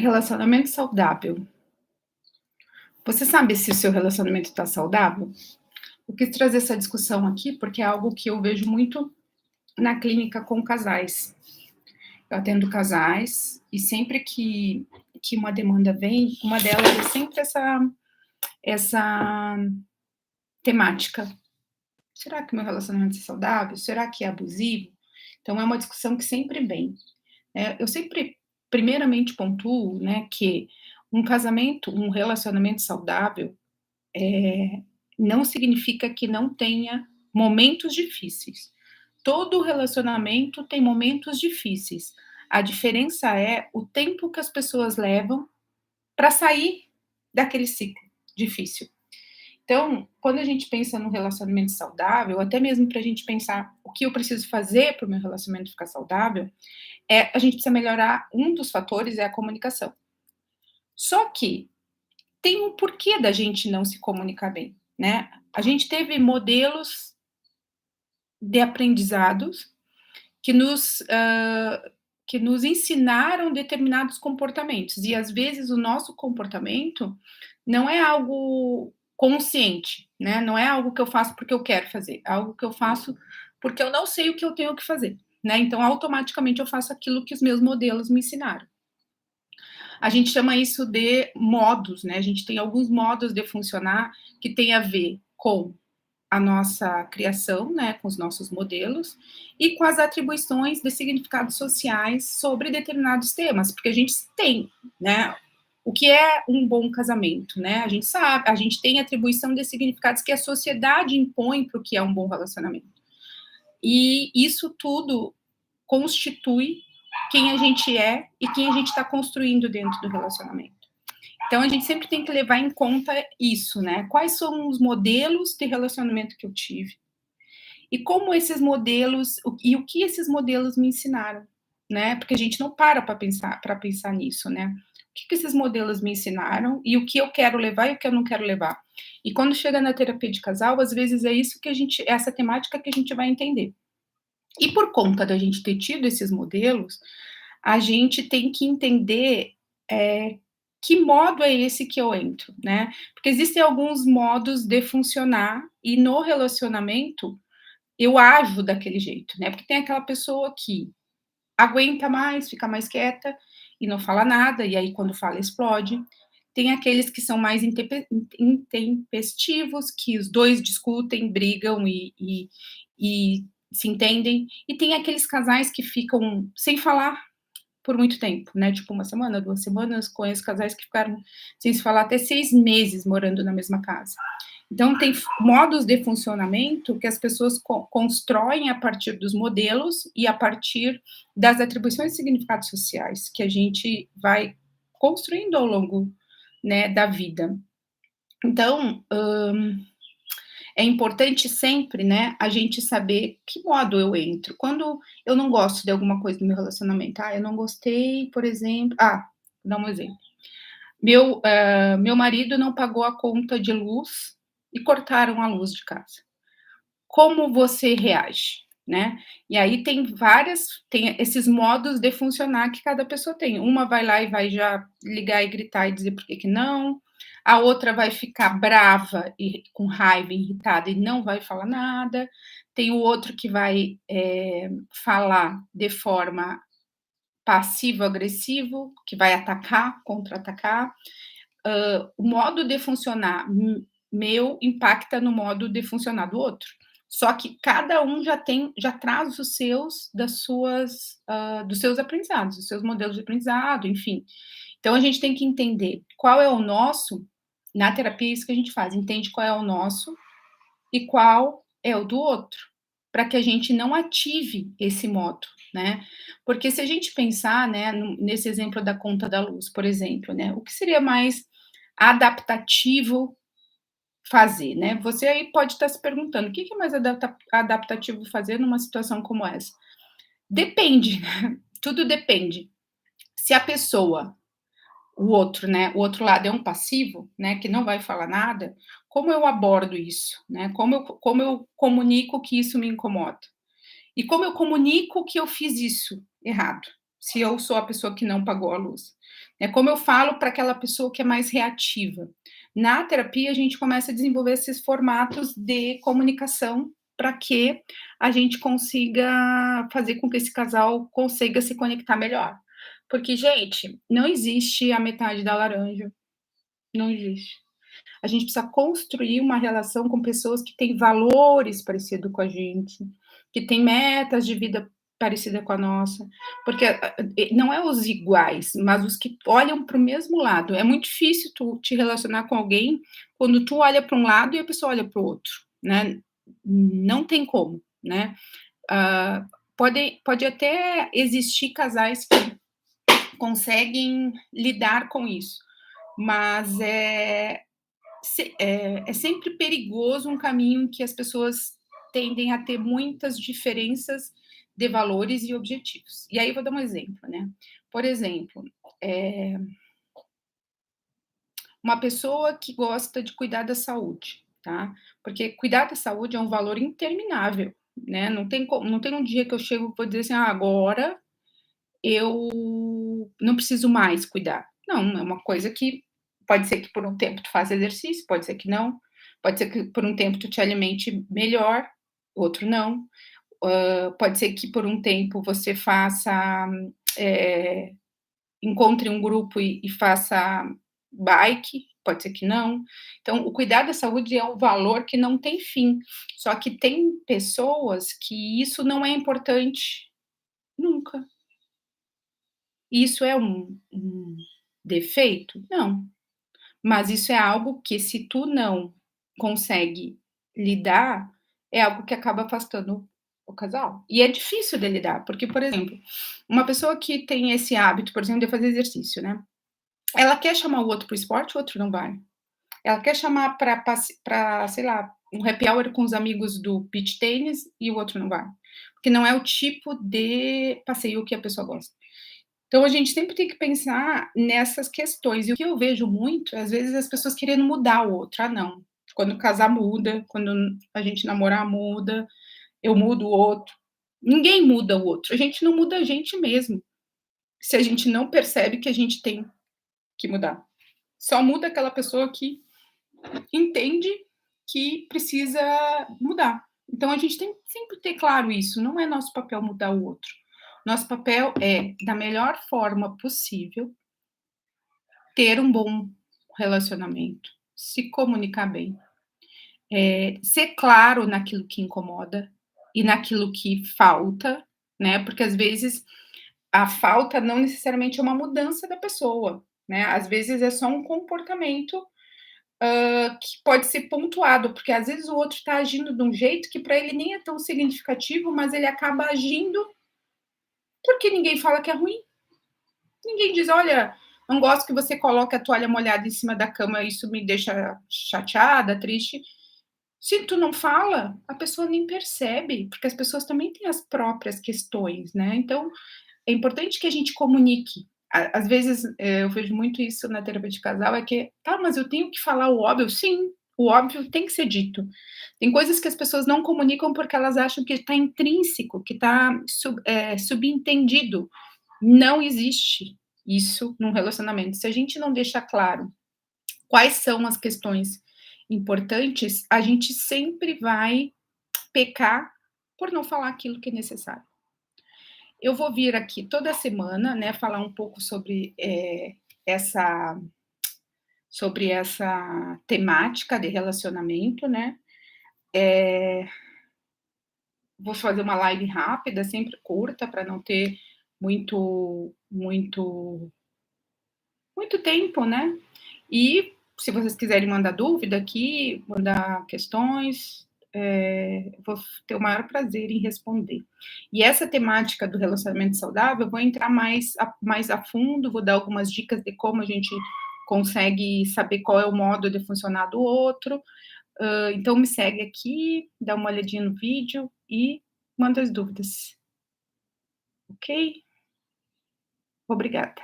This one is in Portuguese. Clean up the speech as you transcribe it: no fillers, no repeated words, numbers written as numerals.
Relacionamento saudável. Você sabe se o seu relacionamento está saudável? Eu quis trazer essa discussão aqui, porque é algo que eu vejo muito na clínica com casais. Eu atendo casais e sempre que uma demanda vem, uma delas é sempre essa temática. Será que meu relacionamento é saudável? Será que é abusivo? Então é uma discussão que sempre vem. Eu sempre, primeiramente, pontuo, né, que um casamento, um relacionamento saudável, não significa que não tenha momentos difíceis. Todo relacionamento tem momentos difíceis. A diferença é o tempo que as pessoas levam para sair daquele ciclo difícil. Então, quando a gente pensa no relacionamento saudável, até mesmo para a gente pensar o que eu preciso fazer para o meu relacionamento ficar saudável, a gente precisa melhorar. Um dos fatores é a comunicação. Só que tem um porquê da gente não se comunicar bem, né? A gente teve modelos de aprendizados que que nos ensinaram determinados comportamentos, e às vezes o nosso comportamento não é algo consciente, né? Não é algo que eu faço porque eu quero fazer, é algo que eu faço porque eu não sei o que eu tenho que fazer, né? Então, automaticamente eu faço aquilo que os meus modelos me ensinaram. A gente chama isso de modos, né? A gente tem alguns modos de funcionar que tem a ver com a nossa criação, né, com os nossos modelos, e com as atribuições de significados sociais sobre determinados temas, porque a gente tem, né, o que é um bom casamento, né? A gente sabe, a gente tem atribuição de significados que a sociedade impõe para o que é um bom relacionamento. E isso tudo constitui quem a gente é e quem a gente está construindo dentro do relacionamento. Então, a gente sempre tem que levar em conta isso, né? Quais são os modelos de relacionamento que eu tive e como esses modelos e o que esses modelos me ensinaram, né? Porque a gente não para pensar nisso, né? O que esses modelos me ensinaram e o que eu quero levar e o que eu não quero levar. E quando chega na terapia de casal, às vezes é isso que essa temática que a gente vai entender. E por conta da gente ter tido esses modelos, a gente tem que entender que modo é esse que eu entro, né? Porque existem alguns modos de funcionar e no relacionamento eu ajo daquele jeito, né? Porque tem aquela pessoa que aguenta mais, fica mais quieta e não fala nada, e aí quando fala explode. Tem aqueles que são mais intempestivos, que os dois discutem, brigam e se entendem, e tem aqueles casais que ficam sem falar por muito tempo, né? Tipo uma semana, 2 semanas. Conheço casais que ficaram sem se falar até 6 meses morando na mesma casa. Então, tem modos de funcionamento que as pessoas constroem a partir dos modelos e a partir das atribuições de significados sociais que a gente vai construindo ao longo, né, da vida. Então, é importante sempre, né, a gente saber que modo eu entro. Quando eu não gosto de alguma coisa do meu relacionamento, eu não gostei, por exemplo. Vou dar um exemplo. Meu marido não pagou a conta de luz e cortaram a luz de casa. Como você reage, né? E aí tem esses modos de funcionar que cada pessoa tem. Uma vai lá e vai já ligar e gritar e dizer por que não. A outra vai ficar brava e com raiva, irritada e não vai falar nada. Tem o outro que vai falar de forma passivo-agressivo, que vai atacar, contra-atacar. O modo de funcionar meu impacta no modo de funcionar do outro. Só que cada um já traz os seus, dos seus aprendizados, dos seus modelos de aprendizado, enfim. Então a gente tem que entender qual é o nosso. Na terapia é isso que a gente faz, entende qual é o nosso e qual é o do outro, para que a gente não ative esse modo, né? Porque se a gente pensar, né, nesse exemplo da conta da luz, por exemplo, né, o que seria mais adaptativo fazer, né? Você aí pode estar se perguntando, o que é mais adaptativo fazer numa situação como essa? Depende, né? Tudo depende. Se a pessoa, o outro, né, o outro lado é um passivo, né, que não vai falar nada, como eu abordo isso, né? Como eu comunico que isso me incomoda? E como eu comunico que eu fiz isso errado? se eu sou a pessoa que não pagou a luz? É como eu falo para aquela pessoa que é mais reativa. Na terapia, a gente começa a desenvolver esses formatos de comunicação para que a gente consiga fazer com que esse casal consiga se conectar melhor. Porque, gente, não existe a metade da laranja, não existe. A gente precisa construir uma relação com pessoas que têm valores parecidos com a gente, que têm metas de vida parecida com a nossa, porque não é os iguais, mas os que olham para o mesmo lado. É muito difícil tu te relacionar com alguém quando tu olha para um lado e a pessoa olha para o outro, né? Não tem como, né? Pode até existir casais que conseguem lidar com isso, mas é sempre perigoso um caminho em que as pessoas tendem a ter muitas diferenças de valores e objetivos. E aí eu vou dar um exemplo, né? Por exemplo, é, uma pessoa que gosta de cuidar da saúde, tá? Porque cuidar da saúde é um valor interminável, né? Não tem um dia que eu chego e vou dizer assim, agora eu não preciso mais cuidar. Não, é uma coisa que pode ser que por um tempo tu faça exercício, pode ser que não, pode ser que por um tempo tu te alimente melhor, outro não. Pode ser que por um tempo você faça, eh, encontre um grupo e faça bike, pode ser que não. Então, o cuidar da saúde é um valor que não tem fim. Só que tem pessoas que isso não é importante nunca. Isso é um defeito? Não, mas isso é algo que se tu não consegue lidar, é algo que acaba afastando o casal. E é difícil de lidar, porque, por exemplo, uma pessoa que tem esse hábito, por exemplo, de fazer exercício, né, ela quer chamar o outro para o esporte, o outro não vai. Ela quer chamar para, sei lá, um happy hour com os amigos do beach tênis e o outro não vai, porque não é o tipo de passeio que a pessoa gosta. Então a gente sempre tem que pensar nessas questões. E o que eu vejo muito, às vezes, as pessoas querendo mudar o outro. Ah, não. Quando casar muda, quando a gente namorar muda, eu mudo o outro. Ninguém muda o outro. A gente não muda a gente mesmo. Se a gente não percebe que a gente tem que mudar. Só muda aquela pessoa que entende que precisa mudar. Então a gente tem que sempre ter claro isso. Não é nosso papel mudar o outro. Nosso papel é, da melhor forma possível, ter um bom relacionamento, se comunicar bem, ser claro naquilo que incomoda e naquilo que falta, né? Porque às vezes a falta não necessariamente é uma mudança da pessoa, né? Às vezes é só um comportamento que pode ser pontuado, porque às vezes o outro está agindo de um jeito que para ele nem é tão significativo, mas ele acaba agindo porque ninguém fala que é ruim. Ninguém diz, olha, não gosto que você coloque a toalha molhada em cima da cama, isso me deixa chateada, triste. Se tu não fala, a pessoa nem percebe, porque as pessoas também têm as próprias questões, né? Então, é importante que a gente comunique. Às vezes, eu vejo muito isso na terapia de casal, é que, tá, mas eu tenho que falar o óbvio? Sim, o óbvio tem que ser dito. Tem coisas que as pessoas não comunicam porque elas acham que está intrínseco, que está subentendido. Não existe isso num relacionamento. Se a gente não deixa claro quais são as questões importantes, a gente sempre vai pecar por não falar aquilo que é necessário. Eu vou vir aqui toda semana, né, falar um pouco essa sobre essa temática de relacionamento, né? Vou fazer uma live rápida, sempre curta, para não ter muito, muito, muito tempo, né? E se vocês quiserem mandar dúvida aqui, mandar questões, vou ter o maior prazer em responder. E essa temática do relacionamento saudável, eu vou entrar mais a fundo, vou dar algumas dicas de como a gente consegue saber qual é o modo de funcionar do outro. Então, me segue aqui, dá uma olhadinha no vídeo e manda as dúvidas. Ok? Obrigada.